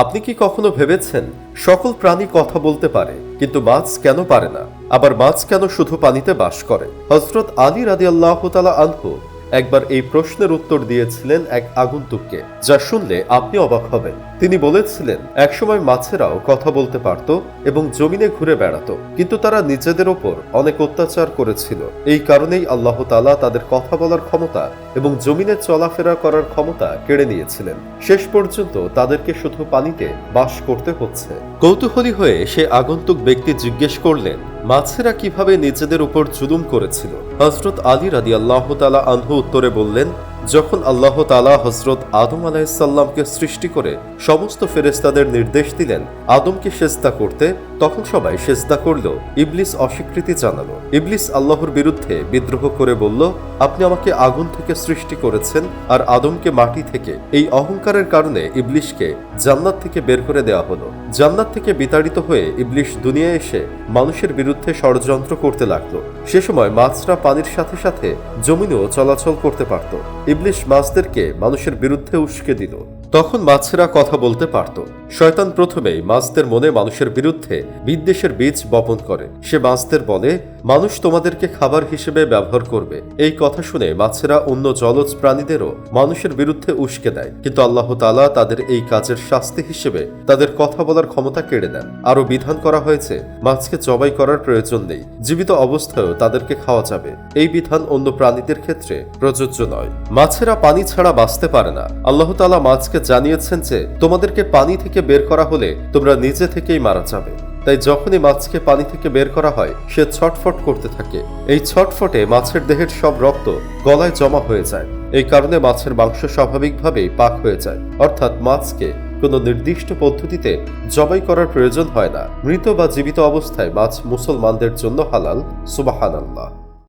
আপনি কি কখনো ভেবেছেন সকল প্রাণী কথা বলতে পারে, কিন্তু মাছ কেন পারে না? আবার মাছ কেন শুধু পানিতে বাস করে? হযরত আলী রাদিয়াল্লাহু তাআলা আনহু একবার এই প্রশ্নের উত্তর দিয়েছিলেন এক আগন্তুককে, যা শুনলে আপনি অবাক হবেন। তিনি বলেছিলেন, একসময় মাছেরাও কথা বলতে পারত এবং জমিনে ঘুরে বেড়াতো, কিন্তু তারা নিজেদের ওপর অনেক অত্যাচার করেছিল। এই কারণেই আল্লাহ তাআলা তাদের কথা বলার ক্ষমতা এবং জমিনে চলাফেরা করার ক্ষমতা কেড়ে নিয়েছিলেন। শেষ পর্যন্ত তাদেরকে শুধু পানিতে বাস করতে হচ্ছে। কৌতূহলী হয়ে সে আগন্তুক ব্যক্তি জিজ্ঞেস করলেন, মাছেরা কিভাবে নিজেদের উপর জুলুম করেছিল? হযরত আলী রাদিয়াল্লাহু তাআলা আনহু উত্তরে বললেন, যখন আল্লাহ তাআলা হযরত আদম আলাইহিসসালামকে সৃষ্টি করে সমস্ত ফেরেশতাদের নির্দেশ দিলেন আদমকে সেজদা করতে, তখন সবাই সেজদা করল। ইবলিস অস্বীকৃতি জানালো। ইবলিস আল্লাহর বিরুদ্ধে বিদ্রোহ করে বলল, আপনি আমাকে আগুন থেকে সৃষ্টি করেছেন আর আদমকে মাটি থেকে। এই অহংকারের কারণে ইবলিসকে জান্নাত থেকে বের করে দেওয়া হলো। জান্নাত থেকে বিতাড়িত হয়ে ইবলিস দুনিয়ায় এসে মানুষের বিরুদ্ধে ষড়যন্ত্র করতে লাগলো। সে সময় মাছরা পানির সাথে সাথে জমিনেও চলাচল করতে পারত। ইবলিস মাছদেরকে মানুষের বিরুদ্ধে উস্কে দিল। তখন মাছেরা কথা বলতে পারত। শয়তান প্রথমেই মাছদের মনে মানুষের বিরুদ্ধে বিদ্বেষের বীজ বপন করে। সে মাছদের বলে, মানুষ তোমাদেরকে খাবার হিসেবে ব্যবহার করবে। এই কথা শুনে মাছেরা অন্য জলজ প্রাণীদেরও মানুষের বিরুদ্ধে উস্কে দেয়, কিন্তু আল্লাহ তাআলা তাদের এই কাজের শাস্তি হিসেবে তাদের কথা বলার ক্ষমতা কেড়ে নেন। আরো বিধান করা হয়েছে, মাছকে জবাই করার প্রয়োজন নেই, জীবিত অবস্থায়ও তাদেরকে খাওয়া যাবে। এই বিধান অন্য প্রাণীদের ক্ষেত্রে প্রযোজ্য নয়। মাছেরা পানি ছাড়া বাঁচতে পারে না। আল্লাহ তাআলা মাছকে জানিয়েছেন যে, তোমাদেরকে পানি থেকে বের করা হলে তোমরা নিজে থেকেই মারা যাবে। তাই যখনই মাছকে পানি থেকে বের করা হয়, সে ছটফট করতে থাকে। এই ছটফটে মাছের দেহের সব রক্ত গলায় জমা হয়ে যায়। এই কারণে মাছের মাংস স্বাভাবিকভাবেই পাক হয়ে যায়। অর্থাৎ মাছকে কোনো নির্দিষ্ট পদ্ধতিতে জবাই করার প্রয়োজন হয় না। মৃত বা জীবিত অবস্থায় মাছ মুসলমানদের জন্য হালাল। সুবহানাল্লাহ।